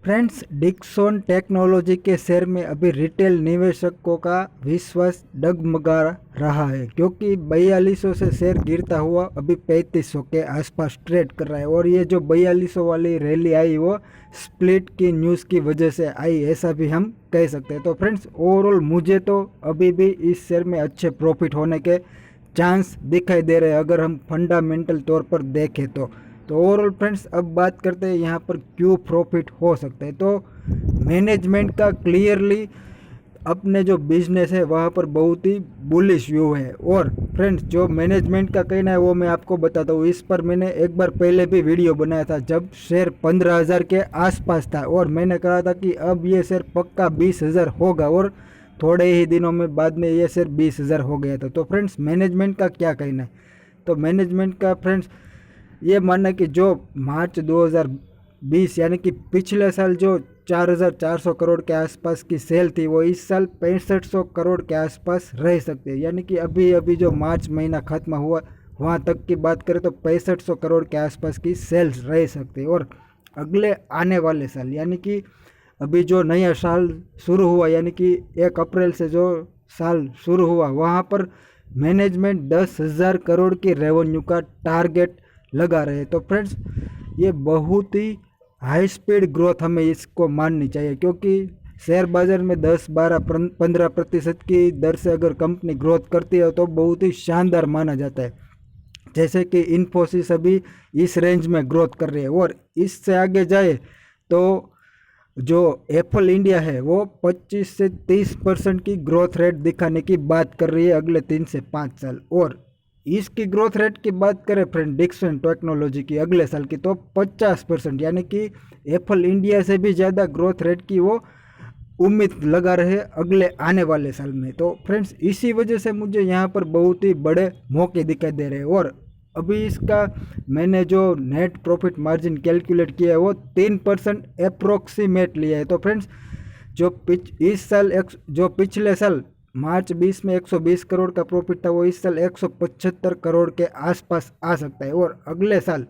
Friends, Dixon technology के share में अभी रिटेल निवेशकों का विश्वास डगमगा रहा है, क्योंकि 4200 से शेयर गिरता हुआ अभी 3500 के आसपास ट्रेड कर रहा है। और ये जो 4200 वाली रैली आई वो स्प्लिट की न्यूज़ की वजह से आई, ऐसा भी हम कह सकते हैं। तो फ्रेंड्स, ओवरऑल मुझे तो अभी भी इस शेयर में अच्छे प्रॉफिट होने के चांस दिखाई दे रहे हैं, अगर हम फंडामेंटल तौर पर देखें तो ओवरऑल फ्रेंड्स, अब बात करते हैं यहाँ पर क्यों प्रॉफिट हो सकता है। तो मैनेजमेंट का क्लियरली अपने जो बिजनेस है वहाँ पर बहुत ही बुलिश व्यू है। और फ्रेंड्स, जो मैनेजमेंट का कहना है वो मैं आपको बताता हूँ। इस पर मैंने एक बार पहले भी वीडियो बनाया था जब शेयर 15,000 के आसपास था, और मैंने कहा था कि अब ये शेयर पक्का 20,000 होगा, और थोड़े ही दिनों में बाद में ये शेयर 20,000 हो गया था। तो फ्रेंड्स, मैनेजमेंट का क्या कहना है? तो मैनेजमेंट का फ्रेंड्स ये मानना है कि जो मार्च 2020 यानी कि पिछले साल जो 4,400 करोड़ के आसपास की सेल थी वो इस साल 6500 करोड़ के आसपास रह सकती है। यानी कि अभी अभी जो मार्च महीना खत्म हुआ वहाँ तक की बात करें तो 6500 करोड़ के आसपास की सेल्स रह सकती है। और अगले आने वाले साल यानी कि अभी जो नया साल शुरू हुआ, यानी कि 1 अप्रैल से जो साल शुरू हुआ, वहाँ पर मैनेजमेंट 10,000 करोड़ की रेवेन्यू का टारगेट लगा रहे हैं। तो फ्रेंड्स, ये बहुत ही हाई स्पीड ग्रोथ हमें इसको माननी चाहिए, क्योंकि शेयर बाजार में 10-12-15% की दर से अगर कंपनी ग्रोथ करती है तो बहुत ही शानदार माना जाता है। जैसे कि इन्फोसिस अभी इस रेंज में ग्रोथ कर रही है, और इससे आगे जाए तो जो एप्पल इंडिया है वो 25 से 30% की ग्रोथ रेट दिखाने की बात कर रही है अगले 3 से 5 साल। और इसकी ग्रोथ रेट की बात करें फ्रेंड डिक्सन टेक्नोलॉजी की अगले साल की, तो 50%, यानी कि एप्पल इंडिया से भी ज़्यादा ग्रोथ रेट की वो उम्मीद लगा रहे अगले आने वाले साल में। तो फ्रेंड्स, इसी वजह से मुझे यहाँ पर बहुत ही बड़े मौके दिखाई दे रहे हैं। और अभी इसका मैंने जो नेट प्रॉफिट मार्जिन कैलकुलेट किया है वो 3% अप्रोक्सीमेट लिया है। तो फ्रेंड्स, इस साल जो पिछले साल मार्च 20 में 120 करोड़ का प्रॉफिट था, वो इस साल 175 करोड़ के आसपास आ सकता है, और अगले साल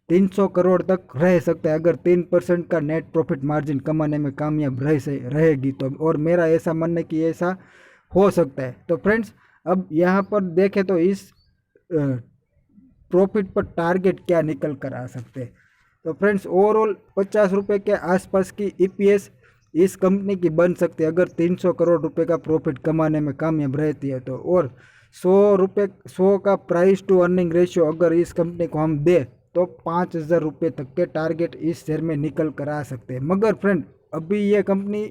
300 करोड़ तक रह सकता है अगर 3% का नेट प्रॉफिट मार्जिन कमाने में कामयाब रहेगी तो। और मेरा ऐसा मानना है कि ऐसा हो सकता है। तो फ्रेंड्स, अब यहाँ पर देखें तो इस प्रॉफिट पर टारगेट क्या निकल कर आ सकते हैं। तो फ्रेंड्स, ओवरऑल 50 रुपये के आसपास की ईपीएस इस कंपनी की बन सकती है अगर 300 करोड़ रुपए का प्रॉफिट कमाने में कामयाब रहती है तो। और 100 का प्राइस टू अर्निंग रेशियो अगर इस कंपनी को हम दे तो 5,000 रुपये तक के टारगेट इस शेयर में निकल कर आ सकते हैं। मगर फ्रेंड, अभी ये कंपनी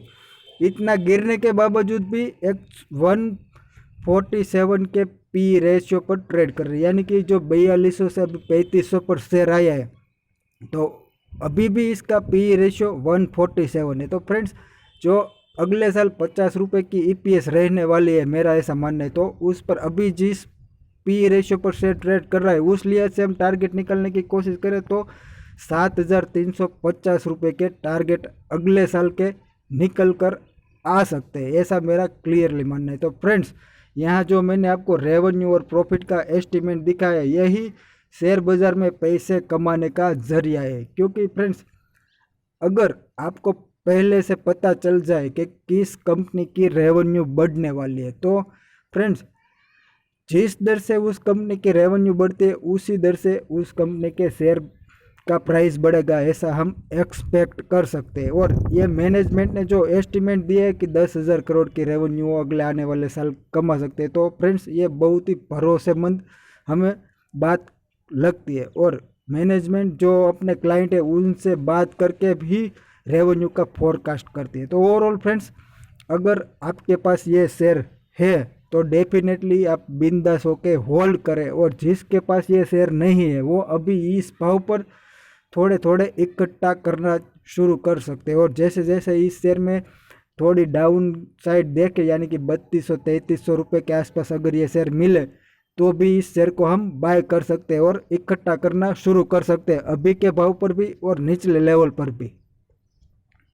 इतना गिरने के बावजूद भी एक 147 के पी रेशियो पर ट्रेड कर रही है, यानी कि जो 4200 से अभी 3500 पर शेयर आया है, तो अभी भी इसका पी रेशियो 147 है। तो फ्रेंड्स, जो अगले साल 50 रुपये की ईपीएस रहने वाली है, मेरा ऐसा मानना है, तो उस पर अभी जिस पी रेशियो पर शेयर ट्रेड कर रहा है उस लिहाज से हम टारगेट निकालने की कोशिश करें तो 7,350 रुपये के टारगेट अगले साल के निकल कर आ सकते हैं, ऐसा मेरा क्लियरली मानना है। तो फ्रेंड्स, यहाँ जो मैंने आपको रेवेन्यू और प्रॉफिट का एस्टिमेट दिखाया, यही शेयर बाजार में पैसे कमाने का जरिया है। क्योंकि फ्रेंड्स, अगर आपको पहले से पता चल जाए कि किस कंपनी की रेवेन्यू बढ़ने वाली है, तो फ्रेंड्स, जिस दर से उस कंपनी की रेवेन्यू बढ़ती है उसी दर से उस कंपनी के शेयर का प्राइस बढ़ेगा, ऐसा हम एक्सपेक्ट कर सकते हैं। और ये मैनेजमेंट ने जो एस्टिमेट दिया है कि 10,000 करोड़ की रेवेन्यू अगले आने वाले साल कमा सकते हैं, तो फ्रेंड्स, ये बहुत ही भरोसेमंद हमें बात लगती है। और मैनेजमेंट जो अपने क्लाइंट है उनसे बात करके भी रेवेन्यू का फोरकास्ट करती है। तो ओवरऑल फ्रेंड्स, अगर आपके पास ये शेयर है तो डेफिनेटली आप बिंदास होके होल्ड करें, और जिसके पास ये शेयर नहीं है वो अभी इस भाव पर थोड़े थोड़े इकट्ठा करना शुरू कर सकते हैं। और जैसे जैसे इस शेयर में थोड़ी डाउन साइड देखे, यानी कि 3200-3300 रुपये के आसपास अगर ये शेयर मिले तो भी इस शेयर को हम बाय कर सकते हैं और इकट्ठा करना शुरू कर सकते हैं, अभी के भाव पर भी और निचले लेवल पर भी।